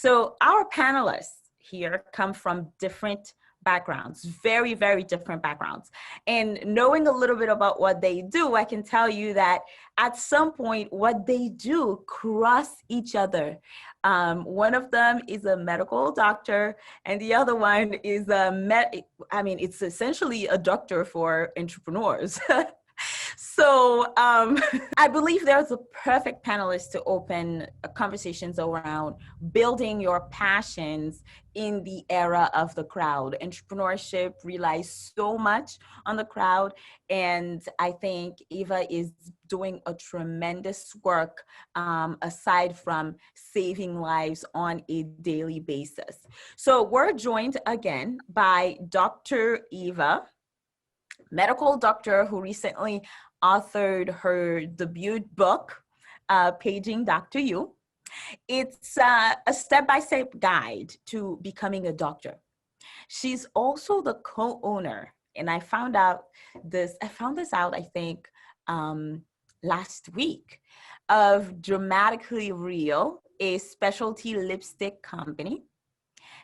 So our panelists here come from different backgrounds, very, very different backgrounds. And knowing a little bit about what they do, I can tell you that at some point, what they do cross each other. One of them is a medical doctor, and the other one is it's essentially a doctor for entrepreneurs. So I believe there's a perfect panelist to open conversations around building your passions in the era of the crowd. Entrepreneurship relies so much on the crowd, and I think Eva is doing a tremendous work aside from saving lives on a daily basis. So we're joined again by Dr. Eva, medical doctor who recently authored her debut book, Paging Dr. You. It's a step-by-step guide to becoming a doctor. She's also the co-owner, and I found this out, I think, last week, of Dramatically Real, a specialty lipstick company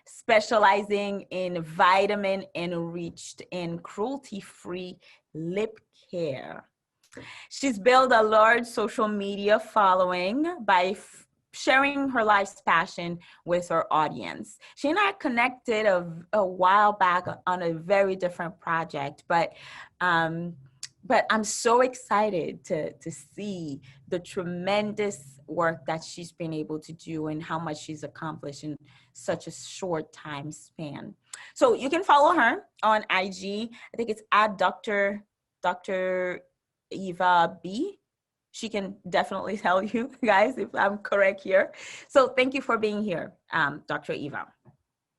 specializing in vitamin-enriched and cruelty-free lip care. She's built a large social media following by sharing her life's passion with her audience. She and I connected a while back on a very different project, but I'm so excited to see the tremendous work that she's been able to do and how much she's accomplished in such a short time span. So you can follow her on IG. I think it's at Dr. Eva B. She can definitely tell you guys if I'm correct here. So thank you for being here, Dr. Eva.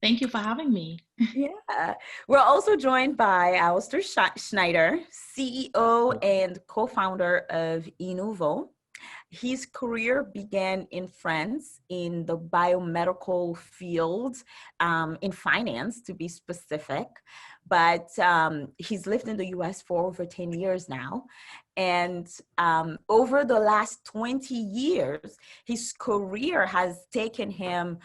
Thank you for having me. Yeah. We're also joined by Alistair Schneider, CEO and co-founder of Inuvo. His career began in France in the biomedical field, in finance to be specific, but he's lived in the US for over 10 years now. And over the last 20 years, his career has taken him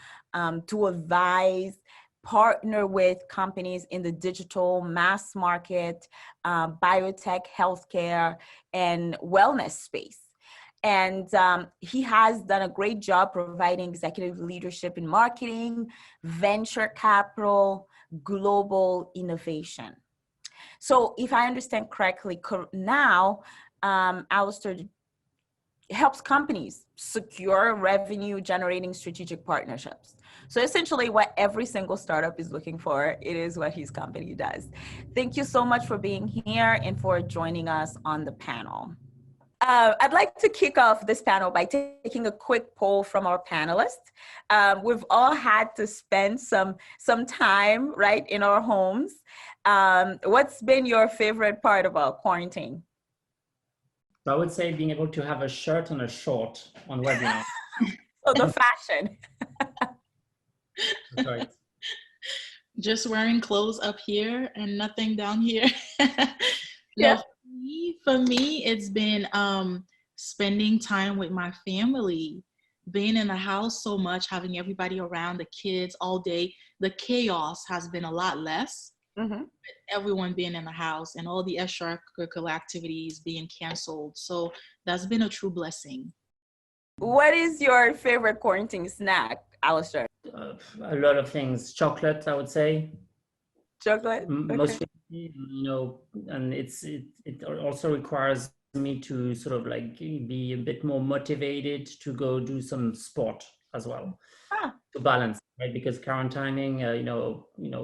to advise, partner with companies in the digital mass market, biotech, healthcare, and wellness space. And he has done a great job providing executive leadership in marketing, venture capital, global innovation. So if I understand correctly, now, Alistair helps companies secure revenue generating strategic partnerships. So essentially what every single startup is looking for, it is what his company does. Thank you so much for being here and for joining us on the panel. I'd like to kick off this panel by taking a quick poll from our panelists. We've all had to spend some time, right, in our homes. What's been your favorite part about quarantine? I would say being able to have a shirt and a short on webinar. So the fashion. That's right. Just wearing clothes up here and nothing down here. Yeah. For me, it's been spending time with my family, being in the house so much, having everybody around, the kids all day. The chaos has been a lot less. Mm-hmm. Everyone being in the house and all the extracurricular activities being canceled. So that's been a true blessing. What is your favorite quarantine snack, Alistair? A lot of things. Chocolate, I would say. Chocolate? Mostly, and it also requires me to sort of like be a bit more motivated to go do some sport as well, to balance, right? Because quarantining,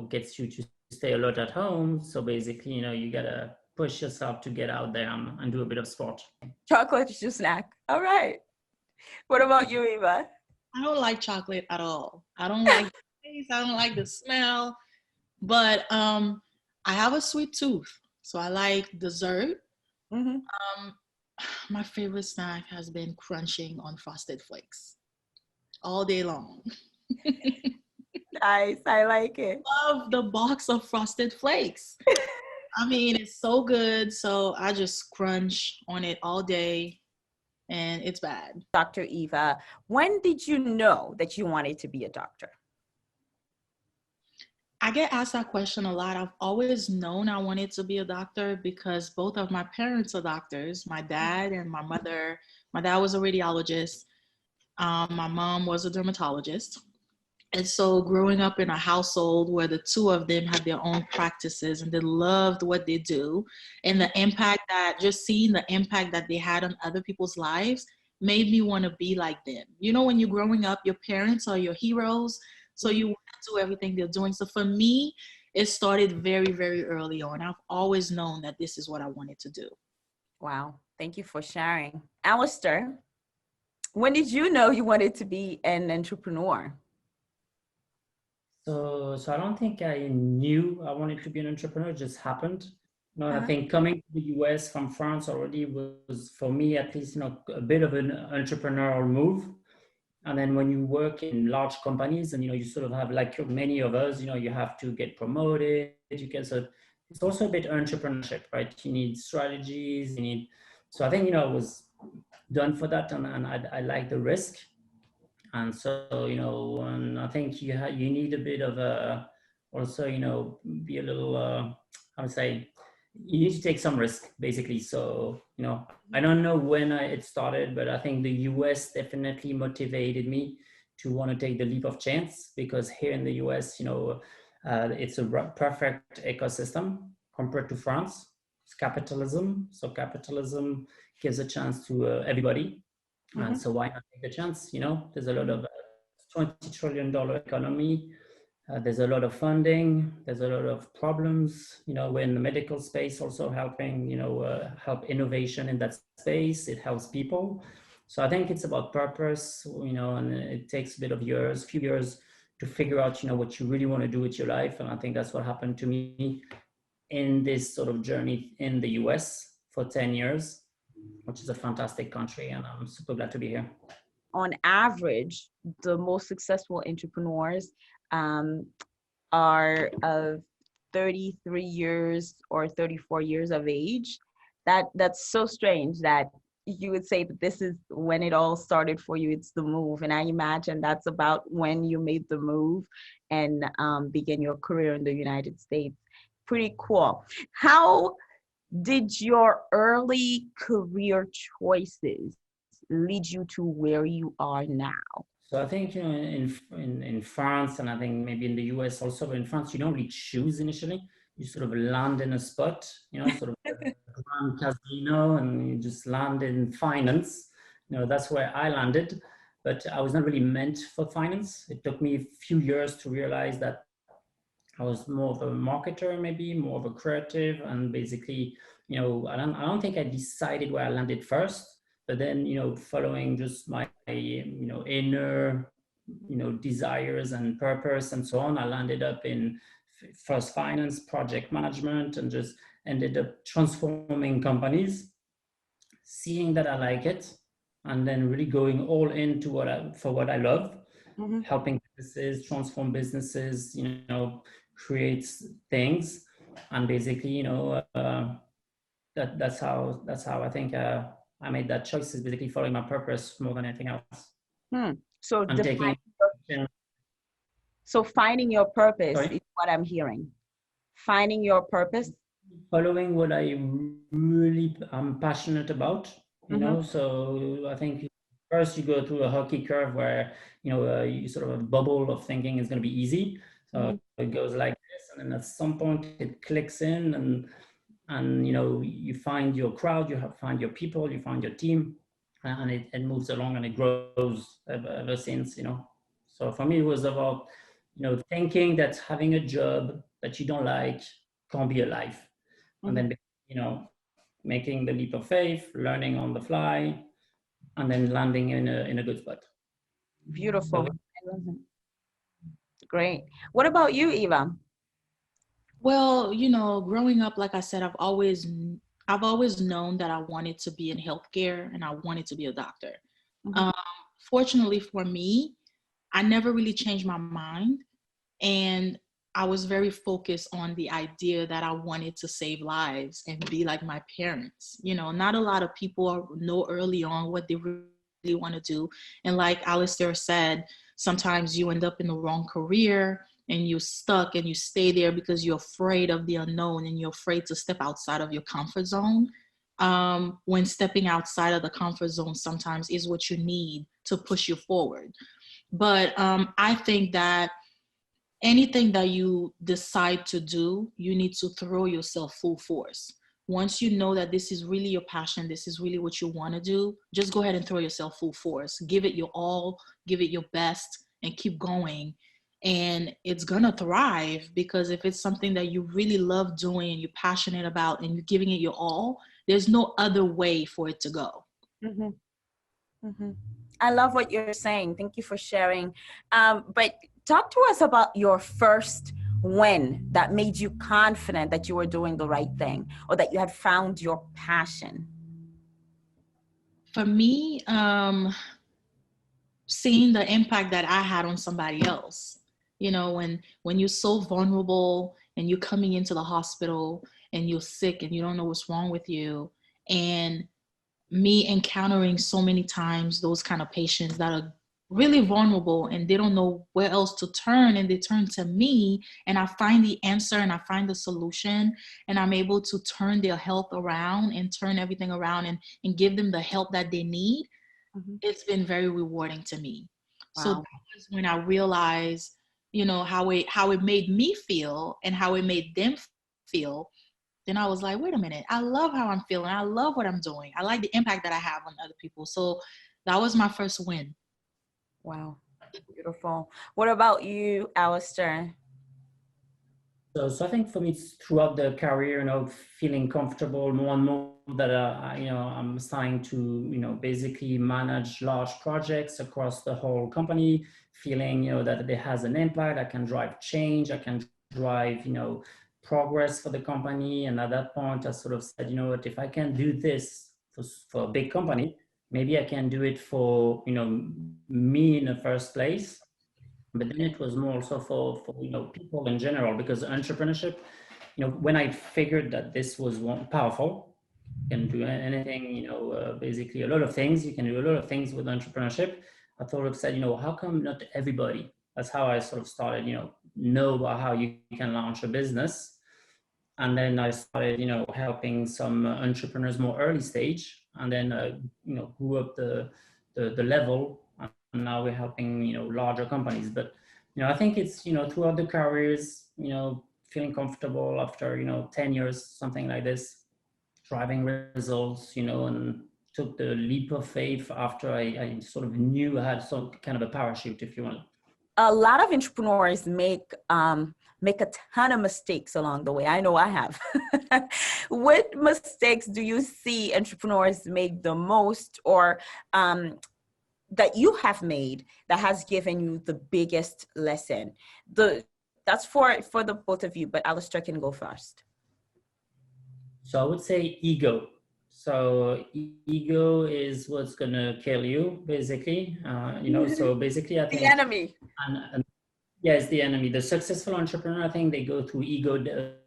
gets you to stay a lot at home. So basically, you gotta push yourself to get out there and do a bit of sport. Chocolate is your snack. All right. What about you, Eva? I don't like chocolate at all. I don't like the taste. I don't like the smell. But I have a sweet tooth, so I like dessert. Mm-hmm. My favorite snack has been crunching on Frosted Flakes all day long. Nice, I like it. Love the box of Frosted Flakes. I mean, it's so good, so I just crunch on it all day. and it's bad. Dr. Eva, when did you know that you wanted to be a doctor? I get asked that question a lot. I've always known I wanted to be a doctor because both of my parents are doctors, my dad and my mother. My dad was a radiologist. My mom was a dermatologist. And so growing up in a household where the two of them had their own practices and they loved what they do, and the impact that, just seeing the impact that they had on other people's lives made me want to be like them. You know, when you're growing up, your parents are your heroes, so you want to do everything they're doing. So for me, it started very, very early on. I've always known that this is what I wanted to do. Wow. Thank you for sharing. Alistair, when did you know you wanted to be an entrepreneur? So I don't think I knew I wanted to be an entrepreneur. It just happened. No, I think coming to the US from France already was, for me at least, a bit of an entrepreneurial move. And then when you work in large companies and, you sort of have, like many of us, you have to get promoted, so it's also a bit entrepreneurship, right? You need strategies, so I think, I was done for that, and I like the risk. And so, and I think you need a bit of also, be a little, I would say, you need to take some risk, basically. So, I don't know when it started, but I think the US definitely motivated me to want to take the leap of chance, because here in the US, it's a perfect ecosystem compared to France. It's capitalism. So capitalism gives a chance to everybody. And so why not take the chance? There's a lot of $20 trillion economy. There's a lot of funding. There's a lot of problems. We're in the medical space also helping, help innovation in that space. It helps people. So I think it's about purpose, and it takes a bit of few years to figure out, what you really want to do with your life. And I think that's what happened to me in this sort of journey in the US for 10 years, which is a fantastic country. And I'm super glad to be here. On average, the most successful entrepreneurs are of 33 years or 34 years of age. That's so strange that you would say that this is when it all started for you. It's the move. And I imagine that's about when you made the move and began your career in the United States. Pretty cool. How did your early career choices lead you to where you are now? So I think, in France, and I think maybe in the US also, but in France, you don't really choose initially. You sort of land in a spot, sort of a grand casino, and you just land in finance. That's where I landed, but I was not really meant for finance. It took me a few years to realize that I was more of a marketer, maybe more of a creative, and basically, I don't think I decided where I landed first. But then, following just my, inner, desires and purpose and so on, I landed up in first finance, project management, and just ended up transforming companies, seeing that I like it, and then really going all into what I love, helping businesses, transform businesses, create things, and basically, that's how I think I made that choice, is basically following my purpose more than anything else. So finding your purpose is what I'm hearing. Finding your purpose. Following what I'm passionate about, so I think first you go through a hockey curve where, you sort of a bubble of thinking is going to be easy. So it goes like this, and then at some point it clicks in, and you find your crowd, you find your people, you find your team, and it moves along and it grows ever since. So for me, it was about, thinking that having a job that you don't like can't be a life. And then, making the leap of faith, learning on the fly, and then landing in a good spot. Beautiful. Great. What about you, Eva? Well, growing up, like I said, I've always known that I wanted to be in healthcare and I wanted to be a doctor. Fortunately for me, I never really changed my mind. And I was very focused on the idea that I wanted to save lives and be like my parents. You know, not a lot of people know early on what they really want to do. And like Alistair said, sometimes you end up in the wrong career and you're stuck and you stay there because you're afraid of the unknown and you're afraid to step outside of your comfort zone. When stepping outside of the comfort zone sometimes is what you need to push you forward. But I think that anything that you decide to do, you need to throw yourself full force. Once you know that this is really your passion, this is really what you want to do, just go ahead and throw yourself full force. Give it your all, give it your best, and keep going. And it's going to thrive, because if it's something that you really love doing and you're passionate about and you're giving it your all, there's no other way for it to go. Mm-hmm. Mm-hmm. I love what you're saying. Thank you for sharing. But talk to us about your first win that made you confident that you were doing the right thing or that you had found your passion. For me, seeing the impact that I had on somebody else. You know, when you're so vulnerable and you're coming into the hospital and you're sick and you don't know what's wrong with you, and me encountering so many times those kind of patients that are really vulnerable and they don't know where else to turn, and they turn to me, and I find the answer and I find the solution, and I'm able to turn their health around and turn everything around and give them the help that they need. Mm-hmm. It's been very rewarding to me. Wow. So that was when I realized, you know, how it made me feel and how it made them feel. Then I was like, wait a minute, I love how I'm feeling. I love what I'm doing. I like the impact that I have on other people. So that was my first win. Wow. Beautiful. What about you, Alistair? So I think for me, it's throughout the career, you know, feeling comfortable more and more that, you know, I'm starting to, you know, basically manage large projects across the whole company, feeling, you know, that it has an impact. I can drive change. I can drive, you know, progress for the company. And at that point, I sort of said, you know what, if I can do this for a big company, maybe I can do it for, you know, me in the first place. But then it was more also for you know, people in general, because entrepreneurship, you know, when I figured that this was powerful, you can do anything, you know, basically a lot of things, you can do a lot of things with entrepreneurship. I thought of said, you know, how come not everybody? That's how I sort of started, you know about how you can launch a business. And then I started, you know, helping some entrepreneurs more early stage, and then, you know, grew up the level. And now we're helping, you know, larger companies. But, you know, I think it's, you know, throughout the careers, you know, feeling comfortable after, you know, 10 years, something like this, driving results, you know, and took the leap of faith after I sort of knew I had some kind of a parachute, if you want. A lot of entrepreneurs make a ton of mistakes along the way. I know I have. What mistakes do you see entrepreneurs make the most, or that you have made that has given you the biggest lesson? That's for the both of you, but Alistair can go first. So I would say ego. So ego is what's gonna kill you, basically. You know, so basically, I think the enemy. And yeah, it's the enemy. The successful entrepreneur, I think they go through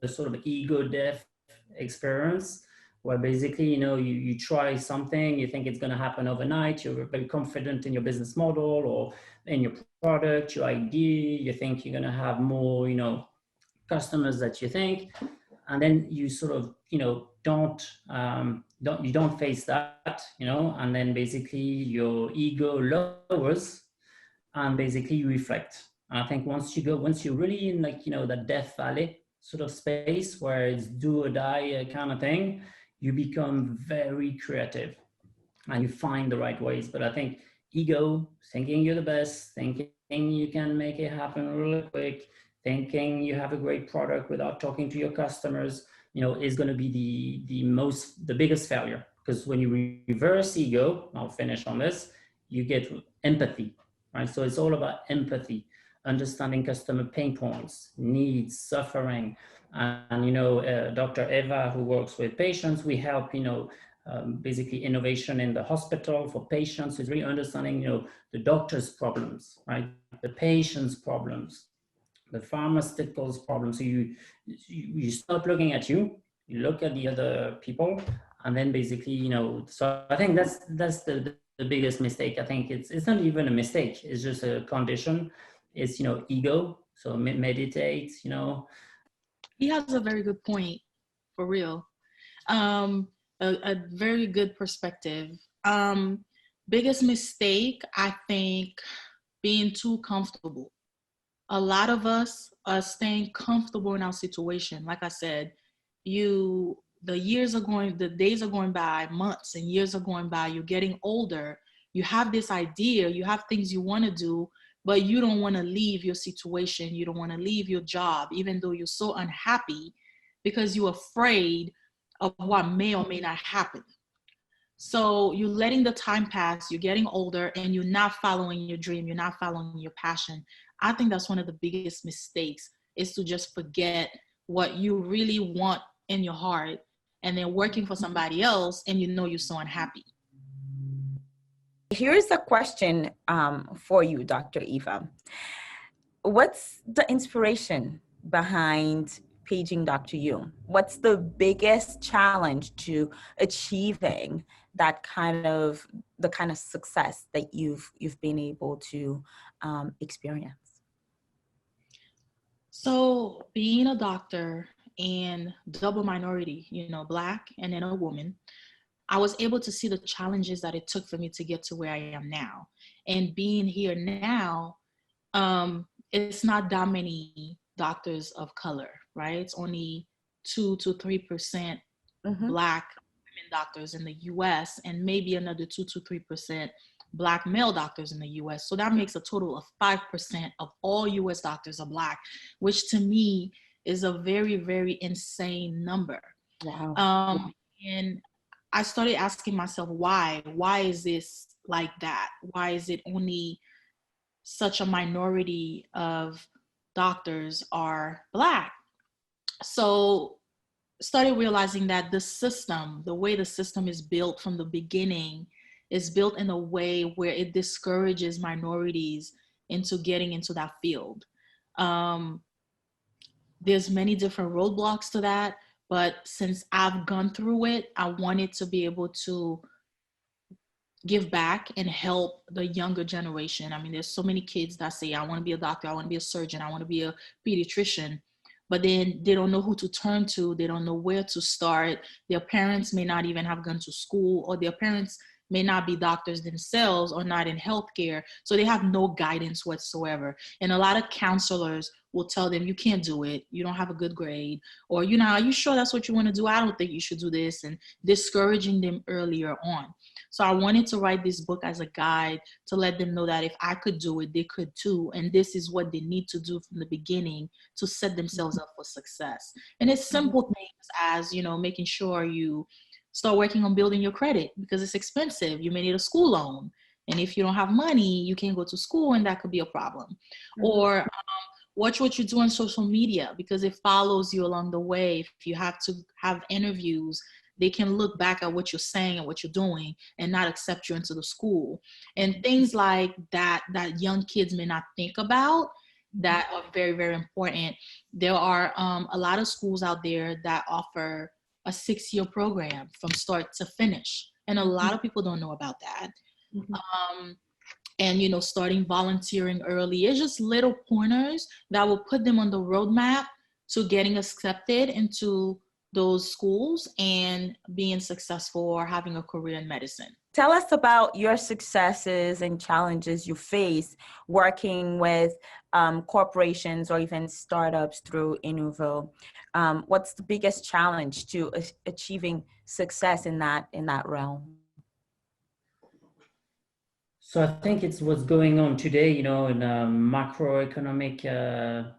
sort of ego death experience, where basically, you know, you try something, you think it's going to happen overnight, you're very confident in your business model or in your product, your idea, you think you're going to have more, you know, customers that you think, and then you sort of, you know, don't face that, you know, and then basically your ego lowers, and basically you reflect. And I think once you're really in, like, you know, that death valley sort of space where it's do or die kind of thing, you become very creative and you find the right ways. But I think ego, thinking you're the best, thinking you can make it happen really quick, thinking you have a great product without talking to your customers, you know, is going to be the biggest failure. Because when you reverse ego, I'll finish on this, you get empathy, right? So it's all about empathy, understanding customer pain points, needs, suffering. And, you know, Dr. Eva, who works with patients, we help, you know, basically innovation in the hospital for patients is really understanding, you know, the doctor's problems, right? The patient's problems. the pharmaceuticals problem. So you stop looking at you, you look at the other people, and then basically, you know, so I think that's the biggest mistake. I think it's not even a mistake. It's just a condition. It's, you know, ego. So meditate, you know. He has a very good point, for real. A very good perspective. Biggest mistake, I think, being too comfortable. A lot of us are staying comfortable in our situation. Like I said, the days are going by, months and years are going by, you're getting older, you have this idea, you have things you want to do, but you don't want to leave your situation, you don't want to leave your job, even though you're so unhappy, because you're afraid of what may or may not happen. So you're letting the time pass, you're getting older, and you're not following your dream, you're not following your passion. I think that's one of the biggest mistakes, is to just forget what you really want in your heart, and then working for somebody else, and you know you're so unhappy. Here's a question for you, Dr. Eva. What's the inspiration behind paging Dr. U? What's the biggest challenge to achieving the kind of success that you've been able to experience? So being a doctor and double minority, you know, Black and then a woman, I was able to see the challenges that it took for me to get to where I am now. And being here now, it's not that many doctors of color, right? It's only 2 to 3% Black women doctors in the US, and maybe another 2 to 3% Black male doctors in the US. So that makes a total of 5% of all US doctors are Black, which to me is a very, very insane number. Wow. And I started asking myself, why? Why is this like that? Why is it only such a minority of doctors are Black? So started realizing that the way the system is built from the beginning, is built in a way where it discourages minorities into getting into that field. There's many different roadblocks to that, but since I've gone through it, I wanted to be able to give back and help the younger generation. I mean, there's so many kids that say, I want to be a doctor, I want to be a surgeon, I want to be a pediatrician, but then they don't know who to turn to. They don't know where to start. Their parents may not even have gone to school, or their parents may not be doctors themselves or not in healthcare. So they have no guidance whatsoever. And a lot of counselors will tell them, you can't do it, you don't have a good grade, or, you know, are you sure that's what you want to do? I don't think you should do this, and discouraging them earlier on. So I wanted to write this book as a guide to let them know that if I could do it, they could too. And this is what they need to do from the beginning to set themselves up for success. And it's simple things as, you know, making sure you start working on building your credit, because it's expensive. You may need a school loan. And if you don't have money, you can't go to school, and that could be a problem. Or watch what you do on social media, because it follows you along the way. If you have to have interviews, they can look back at what you're saying and what you're doing and not accept you into the school. And things like that young kids may not think about, that are very, very important. There are a lot of schools out there that offer a 6-year program from start to finish. And a lot of people don't know about that. And, you know, starting volunteering early. It's just little pointers that will put them on the roadmap to getting accepted into those schools and being successful or having a career in medicine. Tell us about your successes and challenges you face working with corporations or even startups through Inuvo. What's the biggest challenge to achieving success in that realm? So I think it's what's going on today, you know, in a macroeconomic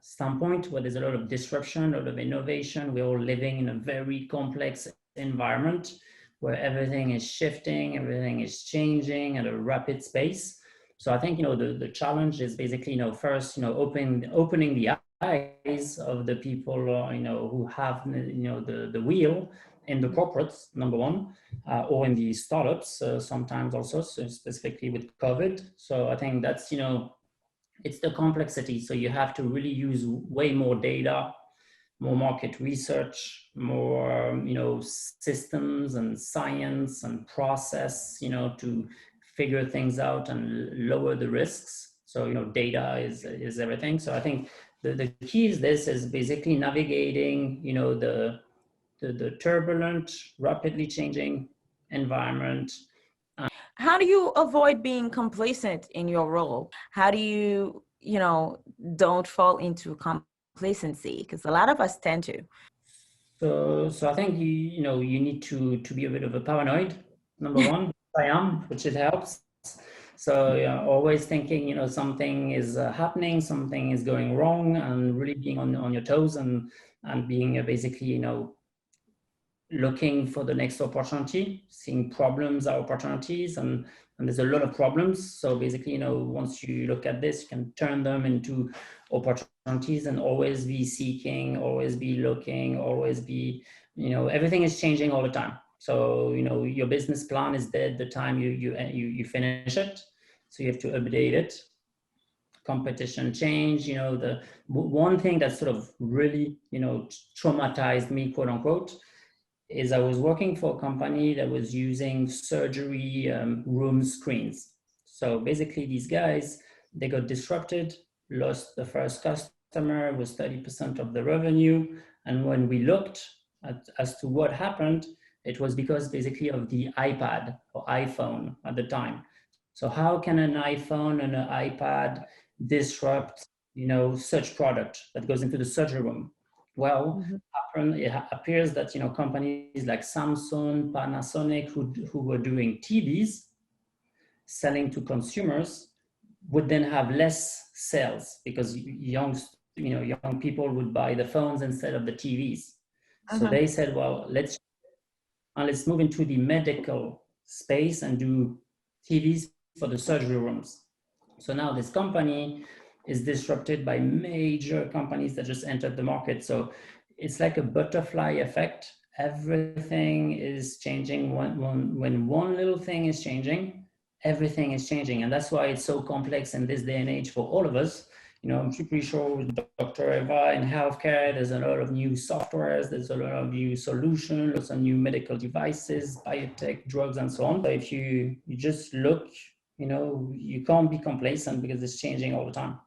standpoint, where there's a lot of disruption, a lot of innovation. We're all living in a very complex environment where everything is shifting, everything is changing at a rapid pace. So I think, you know, the challenge is basically, you know, first, you know, opening the eyes of the people, you know, who have, you know, the wheel in the corporates, number one, or in the startups, sometimes also, so specifically with COVID. So I think that's, you know, it's the complexity. So you have to really use way more data, more market research, more, systems and science and process, to figure things out and lower the risks. So, data is everything. So I think the key is this is basically navigating, the turbulent, rapidly changing environment. How do you avoid being complacent in your role? How do you, don't fall into complacency? Because a lot of us tend to. So I think you need to be a bit of a paranoid. Number one, I am, which it helps. So always thinking, something is happening, something is going wrong, and really being on your toes and being basically, looking for the next opportunity, seeing problems are opportunities, and there's a lot of problems. So basically, once you look at this, you can turn them into opportunities and always be seeking, always be looking, always be, everything is changing all the time. So, your business plan is dead the time you finish it. So you have to update it. Competition change, the one thing that sort of really, traumatized me, quote unquote, is I was working for a company that was using surgery room screens. So basically these guys, they got disrupted, lost the first customer, it was 30% of the revenue. And when we looked as to what happened, it was because basically of the iPad or iPhone at the time. So how can an iPhone and an iPad disrupt, such product that goes into the surgery room? Well, it appears that companies like Samsung, Panasonic, who were doing TVs, selling to consumers, would then have less sales because young people would buy the phones instead of the TVs. So they said, well, let's move into the medical space and do TVs for the surgery rooms. So now this company is disrupted by major companies that just entered the market. So it's like a butterfly effect. Everything is changing. When one little thing is changing, everything is changing. And that's why it's so complex in this day and age for all of us. I'm pretty sure with Dr. Eva in healthcare, there's a lot of new softwares, there's a lot of new solutions, lots of new medical devices, biotech, drugs, and so on. But if you just look, you can't be complacent because it's changing all the time.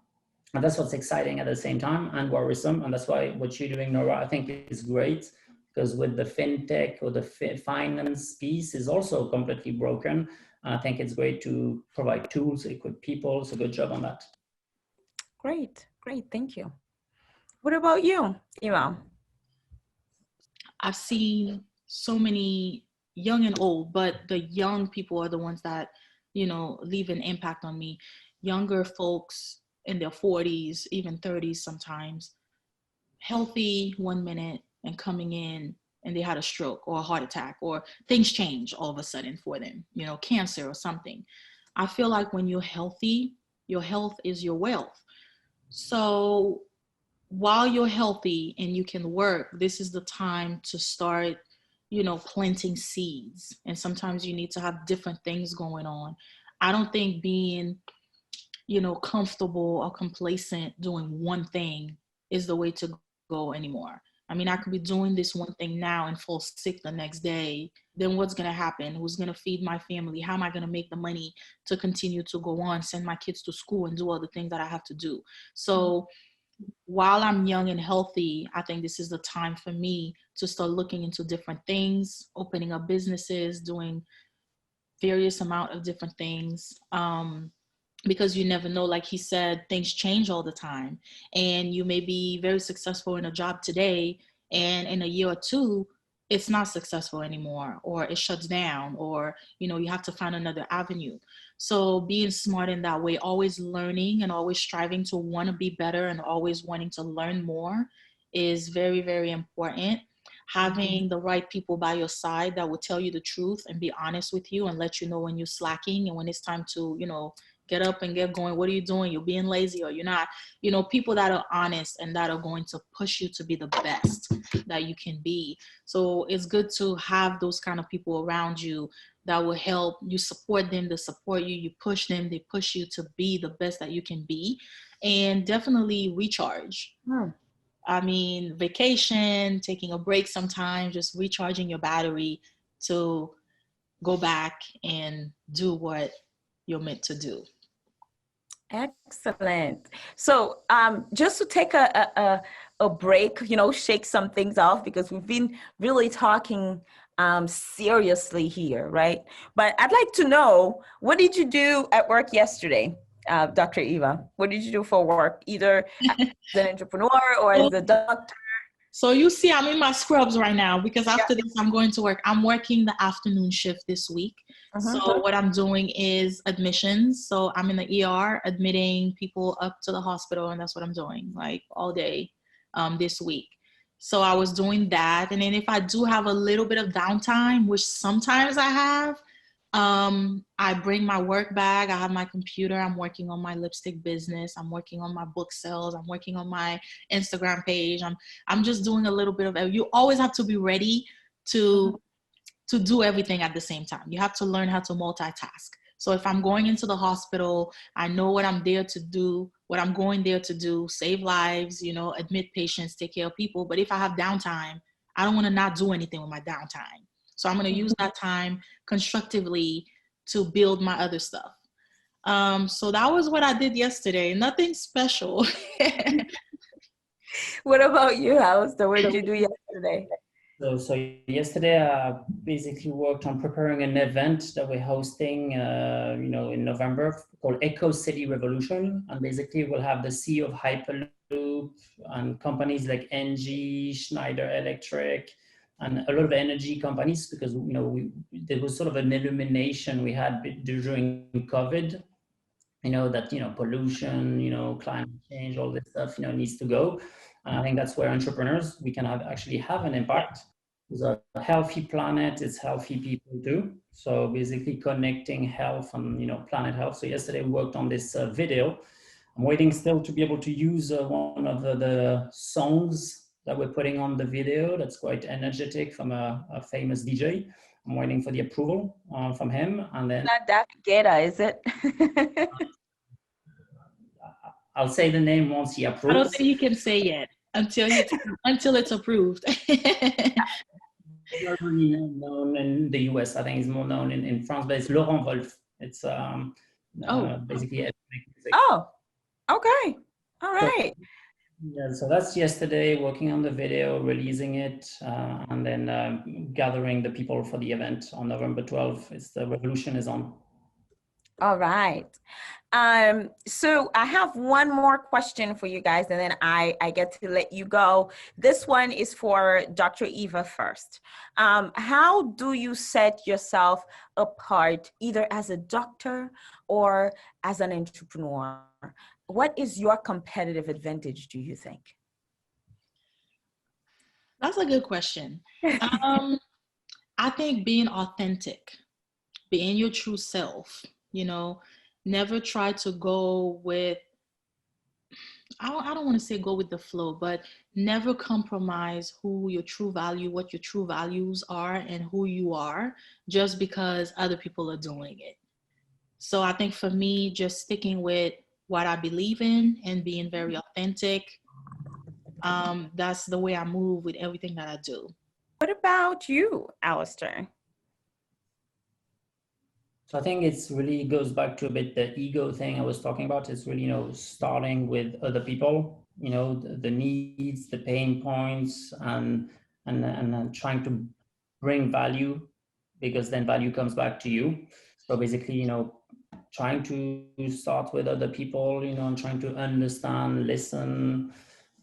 And that's what's exciting at the same time and worrisome. And that's why what you're doing, Nora, I think is great, because with the fintech or the finance piece is also completely broken. And I think it's great to provide tools, equip people. So good job on that. Great. Thank you. What about you, Eva? I've seen so many young and old, but the young people are the ones that, leave an impact on me. Younger folks in their 40s, even 30s sometimes, healthy 1 minute and coming in and they had a stroke or a heart attack or things change all of a sudden for them, cancer or something. I feel like when you're healthy, your health is your wealth. So while you're healthy and you can work, this is the time to start, planting seeds. And sometimes you need to have different things going on. I don't think being, comfortable or complacent doing one thing is the way to go anymore. I mean, I could be doing this one thing now and fall sick the next day. Then what's going to happen? Who's going to feed my family? How am I going to make the money to continue to go on, send my kids to school and do all the things that I have to do? So while I'm young and healthy, I think this is the time for me to start looking into different things, opening up businesses, doing various amount of different things. Because you never know, like he said, things change all the time. And you may be very successful in a job today, and in a year or two, it's not successful anymore, or it shuts down, or, you have to find another avenue. So being smart in that way, always learning and always striving to want to be better and always wanting to learn more is very, very important. Having the right people by your side that will tell you the truth and be honest with you and let you know when you're slacking and when it's time to, get up and get going. What are you doing? You're being lazy or you're not. People that are honest and that are going to push you to be the best that you can be. So it's good to have those kind of people around you that will help you. Support them, they support you. You push them, they push you to be the best that you can be. And definitely recharge. I mean, vacation, taking a break sometimes, just recharging your battery to go back and do what you're meant to do. Excellent. So just to take a break, shake some things off, because we've been really talking seriously here, right? But I'd like to know, what did you do at work yesterday, Dr. Eva? What did you do for work, either as an entrepreneur or as a doctor? So you see, I'm in my scrubs right now, because after this, I'm going to work. I'm working the afternoon shift this week. So what I'm doing is admissions. So I'm in the ER admitting people up to the hospital, and that's what I'm doing like all day this week. So I was doing that. And then if I do have a little bit of downtime, which sometimes I have, I bring my work bag. I have my computer. I'm working on my lipstick business. I'm working on my book sales. I'm working on my Instagram page. I'm just doing a little bit of. You always have to be ready to do everything at the same time. You have to learn how to multitask. So if I'm going into the hospital, I know what I'm there to do, what I'm going there to do: save lives, admit patients, take care of people. But if I have downtime, I don't want to not do anything with my downtime. So I'm going to use that time constructively to build my other stuff. So that was what I did yesterday. Nothing special. What about you, Alistair? What did you do yesterday? So yesterday I basically worked on preparing an event that we're hosting, in November, called Eco City Revolution. And basically we'll have the CEO of Hyperloop and companies like NG, Schneider Electric, and a lot of energy companies, because there was sort of an illumination we had during COVID, that pollution, climate change, all this stuff, needs to go. And I think that's where entrepreneurs, we can actually have an impact. Because a healthy planet is healthy people too. So basically connecting health and planet health. So yesterday we worked on this video. I'm waiting still to be able to use one of the songs that we're putting on the video that's quite energetic from a famous DJ. I'm waiting for the approval from him, and then not David Guetta, is it? I'll say the name once he approves. I don't think you can say yet until it's approved. He's not really known in the US. I think he's more known in France, but it's Laurent Wolf. It's basically ethnic music. Oh, okay. All right. So that's yesterday, working on the video, releasing it, and then gathering the people for the event on November 12th. It's the revolution is on. All right. So I have one more question for you guys, and then I get to let you go. This one is for Dr. Eva first. How do you set yourself apart, either as a doctor or as an entrepreneur? What is your competitive advantage, do you think? That's a good question. I think being authentic, being your true self, never try to go with, I don't want to say go with the flow, but never compromise what your true values are and who you are just because other people are doing it. So I think for me, just sticking with what I believe in and being very authentic, that's the way I move with everything that I do. What about you, Alistair? So I think it's really goes back to a bit the ego thing I was talking about. It's really, starting with other people, the needs, the pain points, and trying to bring value, because then value comes back to you. So basically, trying to start with other people, and trying to understand, listen,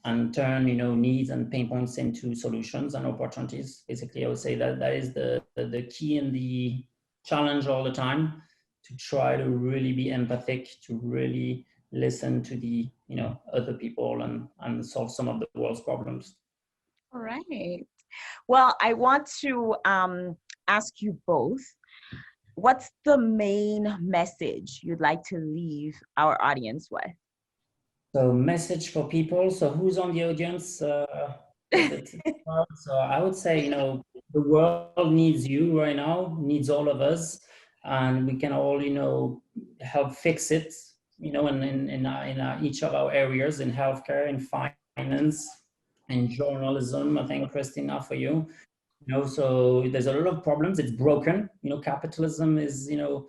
and turn, needs and pain points into solutions and opportunities. Basically, I would say that is the key and the challenge all the time, to try to really be empathic, to really listen to the, other people and solve some of the world's problems. All right. Well, I want to ask you both, what's the main message you'd like to leave our audience with? So message for people. So who's on the audience? So I would say, the world needs you right now, needs all of us, and we can all, help fix it, in each of our areas, in healthcare, in finance, in journalism. I think, Christina, for you, so there's a lot of problems. It's broken. Capitalism is, a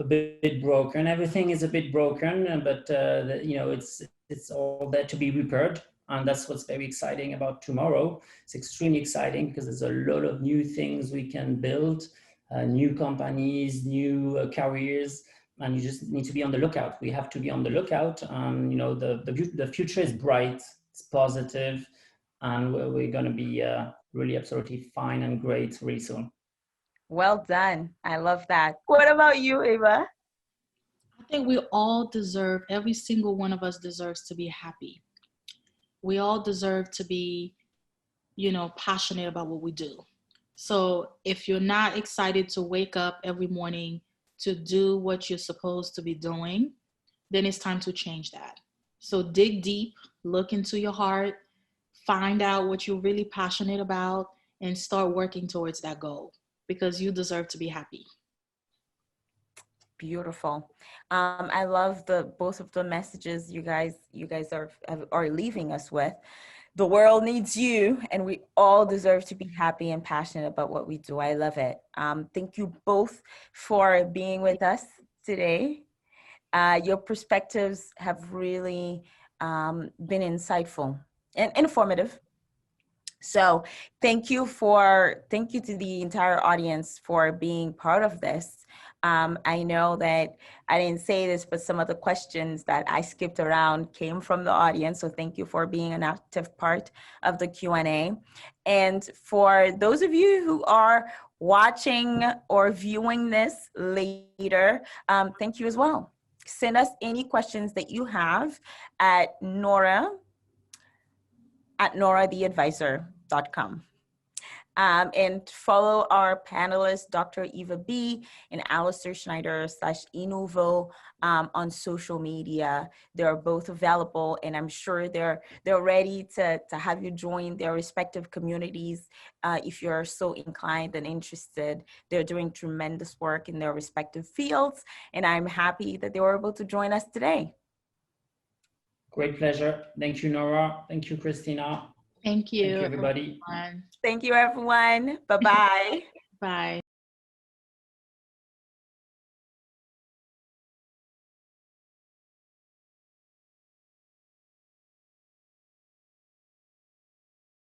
bit broken. Everything is a bit broken, but it's all there to be repaired, and that's what's very exciting about tomorrow. It's extremely exciting because there's a lot of new things we can build, new companies, new careers, and you just need to be on the lookout. We have to be on the lookout. The future is bright. It's positive, and we're going to be really absolutely fine and great really soon. Well done. I love that. What about you, Ava? I think we all deserve, every single one of us deserves to be happy. We all deserve to be, passionate about what we do. So if you're not excited to wake up every morning to do what you're supposed to be doing, then it's time to change that. So dig deep, look into your heart, find out what you're really passionate about, and start working towards that goal, because you deserve to be happy. Beautiful. I love both of the messages you guys are leaving us with. The world needs you, and we all deserve to be happy and passionate about what we do. I love it. Thank you both for being with us today. Your perspectives have really been insightful and informative. So thank you to the entire audience for being part of this. I know that I didn't say this, but some of the questions that I skipped around came from the audience. So thank you for being an active part of the Q&A. And for those of you who are watching or viewing this later, thank you as well. Send us any questions that you have at noratheadvisor.com. And follow our panelists, Dr. Eva B. and Alistair Schneider /Inuvo on social media. They're both available, and I'm sure they're ready to have you join their respective communities if you're so inclined and interested. They're doing tremendous work in their respective fields, and I'm happy that they were able to join us today. Great pleasure. Thank you, Nora. Thank you, Christina. Thank you. Thank you, everybody. Thank you, everyone. Bye-bye. Bye.